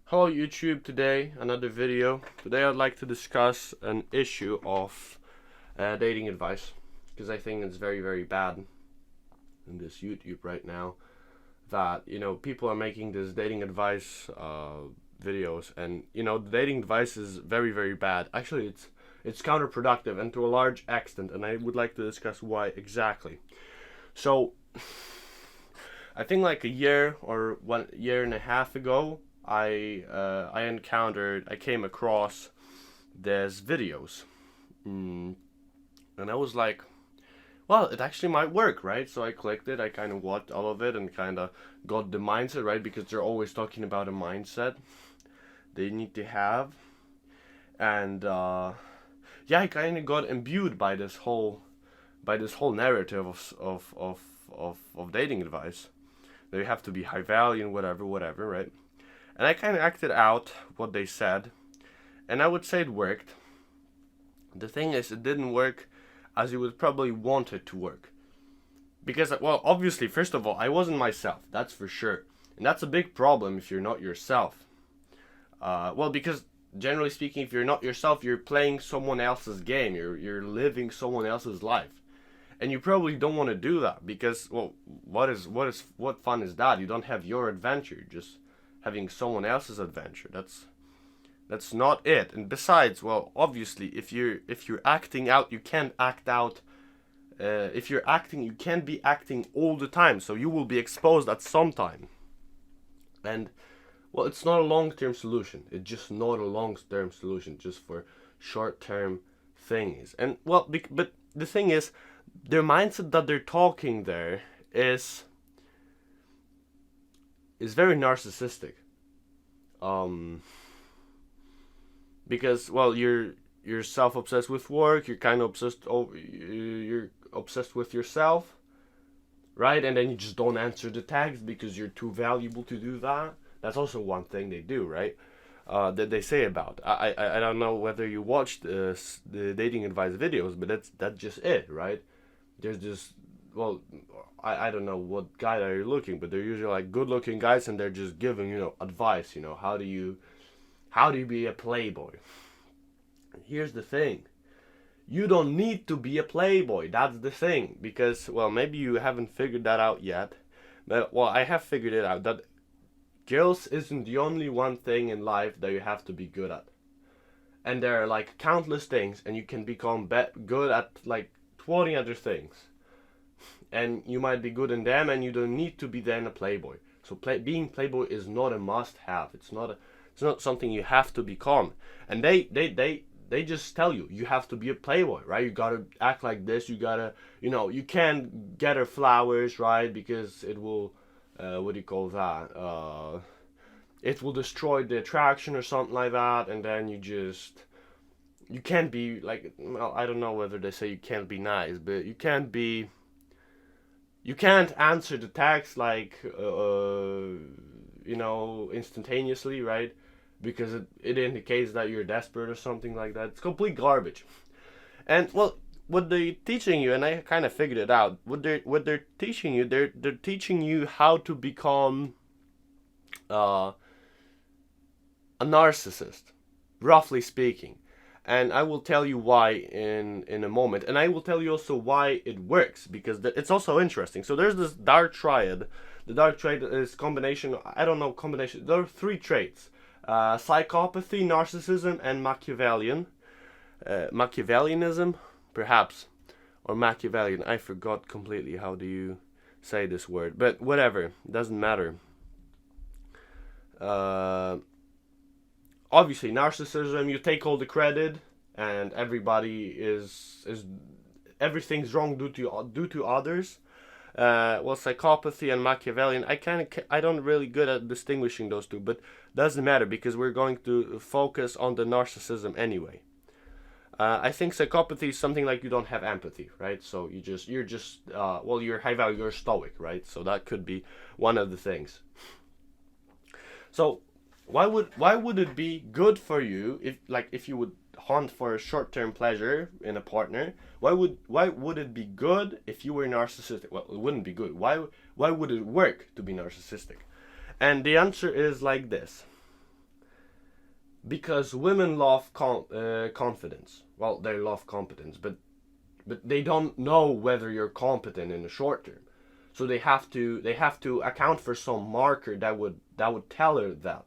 Hello YouTube, today another video. Today I'd like to discuss an issue of dating advice, because I think it's very bad in this YouTube right now that people are making this dating advice videos, and the dating advice is very bad. Actually, it's counterproductive and to a large extent, and I would like to discuss why exactly. So I think like a year or 1.5 years ago, I came across these videos, and I was like, well, it actually might work, right? So I clicked it, I kind of watched all of it and kind of got the mindset, right? Because they're always talking about a mindset they need to have, and yeah, I kind of got imbued by this whole narrative of dating advice. That you have to be high value and whatever, right? And I kind of acted out what they said, and I would say it worked. The thing is, it didn't work as you would probably want it to work. Because, well, obviously, first of all, I wasn't myself, that's for sure. And that's a big problem if you're not yourself. Well, because generally speaking, if you're not yourself, you're playing someone else's game, you're living someone else's life. And you probably don't want to do that because, well, what fun is that? You don't have your adventure, you're just having someone else's adventure. That's not it. And besides, well, obviously, if you're acting out, you can't act out. If you're acting, you can't be acting all the time. So you will be exposed at some time. And well, it's not a long-term solution. It's just not a long-term solution, just for short-term things. And well, but the thing is, their mindset that they're talking there is very narcissistic. Because, well, you're self-obsessed with work, you're kind of obsessed you're obsessed with yourself, right? And then you just don't answer the text because you're too valuable to do that. That's also one thing they do, right? That they say about. I don't know whether you watched the dating advice videos, but that's just it, right? There's just, well, I don't know what guy are you looking, but they're usually like good looking guys, and they're just giving advice. How do you be a playboy? Here's the thing, you don't need to be a playboy. That's the thing. Because, well, maybe you haven't figured that out yet, but, well, I have figured it out, that girls isn't the only one thing in life that you have to be good at. And there are like countless things, and you can become good at like 20 other things, and you might be good in them, and you don't need to be then a playboy. So being playboy is not a must-have. It's not something you have to become. And they just tell you have to be a playboy, right? You gotta act like this. You gotta, you can't get her flowers, right? Because it will, what do you call that? It will destroy the attraction or something like that. And then you can't be like, well, I don't know whether they say you can't be nice, but you can't answer the text like, instantaneously, right? Because it indicates that you're desperate or something like that. It's complete garbage. And, well, what they're teaching you, and I kind of figured it out, what they're teaching you, they're teaching you how to become a narcissist, roughly speaking. And I will tell you why in a moment. And I will tell you also why it works, because it's also interesting. So there's this dark triad. The dark triad is combination, there are 3 traits. Psychopathy, narcissism, and Machiavellianism, perhaps. Or Machiavellian. I forgot completely how do you say this word. But whatever, doesn't matter. Obviously, narcissism, you take all the credit, and everything is everything's wrong due to others. Well, psychopathy and Machiavellian, I don't really good at distinguishing those two, but doesn't matter because we're going to focus on the narcissism anyway. I think psychopathy is something like you don't have empathy, right? So you're high value, you're stoic, right? So that could be one of the things. So why would it be good for you if you would hunt for a short-term pleasure in a partner? Why would it be good if you were narcissistic? Well, it wouldn't be good. Why would it work to be narcissistic? And the answer is like this. because women love confidence. Well, they love competence, but they don't know whether you're competent in the short term. So they have to account for some marker that would tell her that,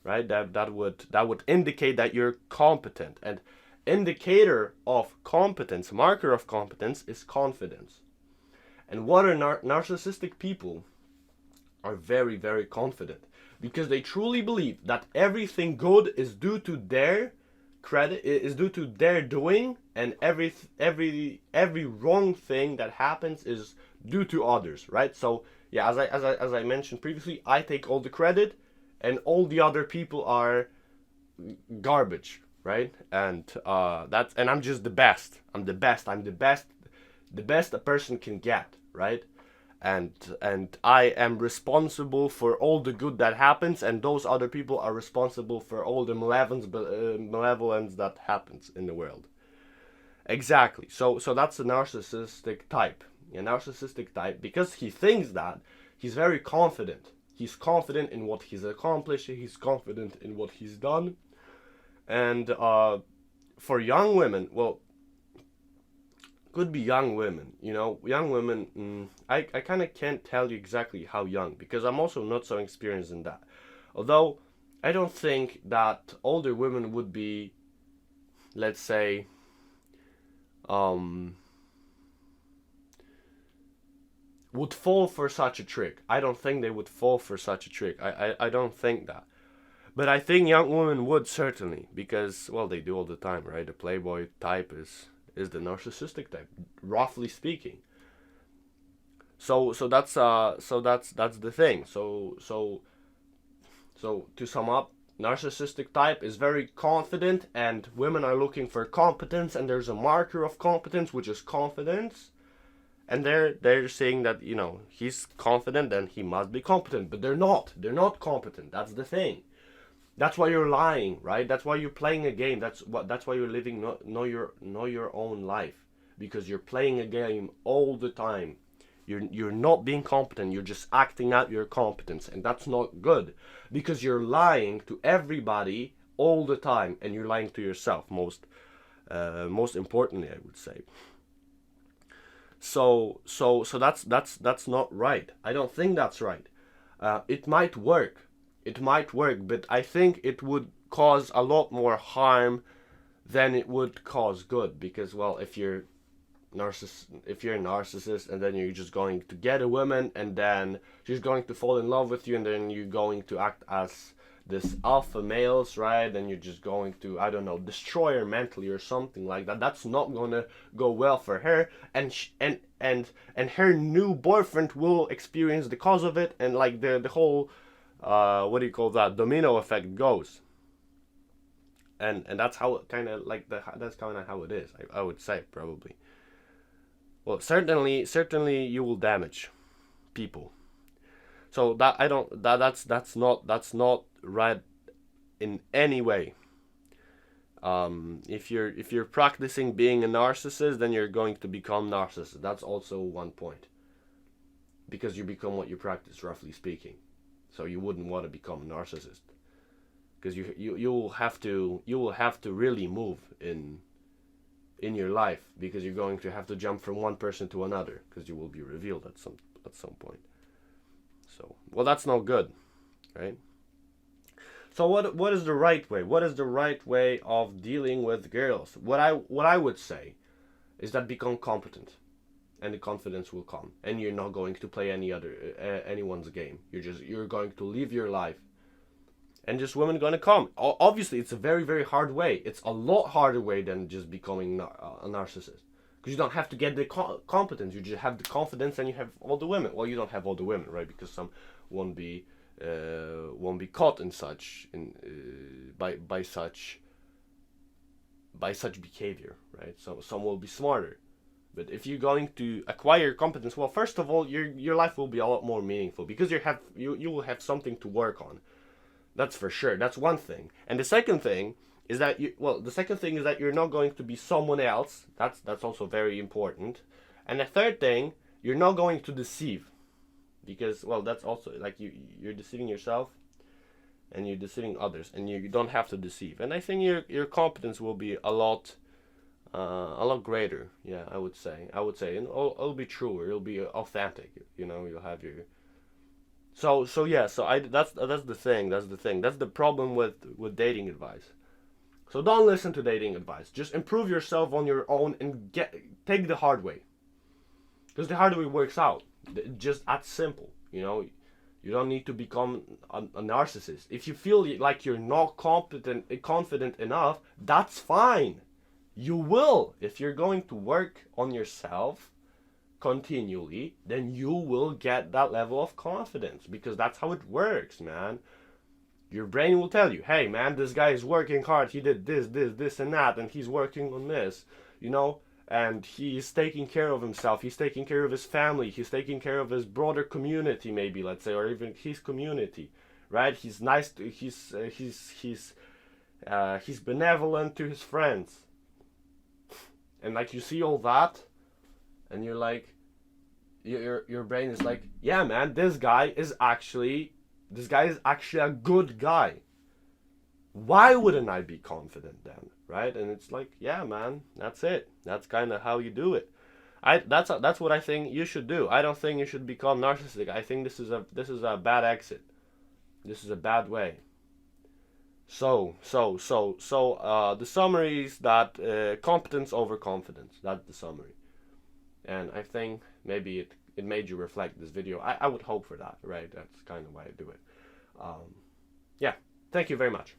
right? That would indicate that you're competent. And indicator of competence, marker of competence, is confidence. And what are narcissistic people are very, very confident because they truly believe that everything good is due to their credit, is due to their doing, and every wrong thing that happens is due to others, right? So yeah, as I mentioned previously, I take all the credit, and all the other people are garbage, right? And I'm just the best. I'm the best. I'm the best a person can get, right? And I am responsible for all the good that happens, and those other people are responsible for all the malevolence that happens in the world. Exactly. So that's a narcissistic type. A narcissistic type, because he thinks that he's very confident. He's confident in what he's accomplished. He's confident in what he's done. And for young women, well, could be young women, young women. I kind of can't tell you exactly how young, because I'm also not so experienced in that. Although I don't think that older women would be, let's say, would fall for such a trick. I don't think they would fall for such a trick. I don't think that. But I think young women would, certainly, because, well, they do all the time, right? The playboy type is the narcissistic type, roughly speaking. So that's the thing. So to sum up, narcissistic type is very confident, and women are looking for competence, and there's a marker of competence, which is confidence. And they're saying that, he's confident, then he must be competent, but they're not. They're not competent. That's the thing. That's why you're lying, right? That's why you're playing a game. That's why you're living know your own life, because you're playing a game all the time. You're not being competent. You're just acting out your competence, and that's not good, because you're lying to everybody all the time, and you're lying to yourself most importantly, I would say. So that's not right. I don't think that's right. It might work. It might work, but I think it would cause a lot more harm than it would cause good. Because, well, if you're a narcissist, and then you're just going to get a woman, and then she's going to fall in love with you, and then you're going to act as this alpha males, right? And you're just going to, I don't know, destroy her mentally or something like that. That's not gonna go well for her, and and her new boyfriend will experience the cause of it, and like the whole what do you call that, domino effect goes. And that's how it kind of like that's kind of how it is. I would say, probably. Well, certainly you will damage people. So that I don't that's not right in any way. If you're practicing being a narcissist, then you're going to become narcissist. That's also one point, because you become what you practice, roughly speaking. So you wouldn't want to become a narcissist, because you will have to really move in your life, because you're going to have to jump from one person to another, because you will be revealed at some point. So, well, that's not good, right? So what is the right way? What is the right way of dealing with girls? What I would say is that become competent, and the confidence will come, and you're not going to play anyone's game. You're going to live your life, and just women gonna come. Obviously, it's a very, very hard way. It's a lot harder way than just becoming a narcissist, because you don't have to get the competence. You just have the confidence, and you have all the women. Well, you don't have all the women, right? Because some won't be caught in by such behavior, right? So some will be smarter. But if you're going to acquire competence, well, first of all, your life will be a lot more meaningful, because you will have something to work on. That's for sure. That's one thing. And the second thing is that you're not going to be someone else. That's also very important. And the third thing, you're not going to deceive, because, well, that's also like you're deceiving yourself. and you're deceiving others, and you don't have to deceive. And I think your competence will be a lot greater. Yeah, I would say, and it'll be truer. It'll be authentic. You know, you'll have your. So yeah. So that's the thing. That's the problem with dating advice. So don't listen to dating advice. Just improve yourself on your own and take the hard way. Because the hard way works out. Just that's simple. You know, you don't need to become a narcissist. If you feel like you're not confident enough, that's fine. You will. If you're going to work on yourself continually, then you will get that level of confidence, because that's how it works, man. Your brain will tell you, hey man, this guy is working hard, he did this and that, and he's working on this, you know, and he's taking care of himself, he's taking care of his family, he's taking care of his broader community, maybe, let's say, or even his community, right? He's nice to, he's benevolent to his friends. And like, you see all that, and you're like, your brain is like, yeah man, this guy is actually a good guy. Why wouldn't I be confident then, right? And it's like, yeah man, that's it. That's kind of how you do it. That's what I think you should do. I don't think you should become narcissistic. I think this is a bad exit. This is a bad way. So the summary is that competence over confidence. That's the summary. And I think maybe it made you reflect this video. I would hope for that, right? That's kind of why I do it. Yeah, thank you very much.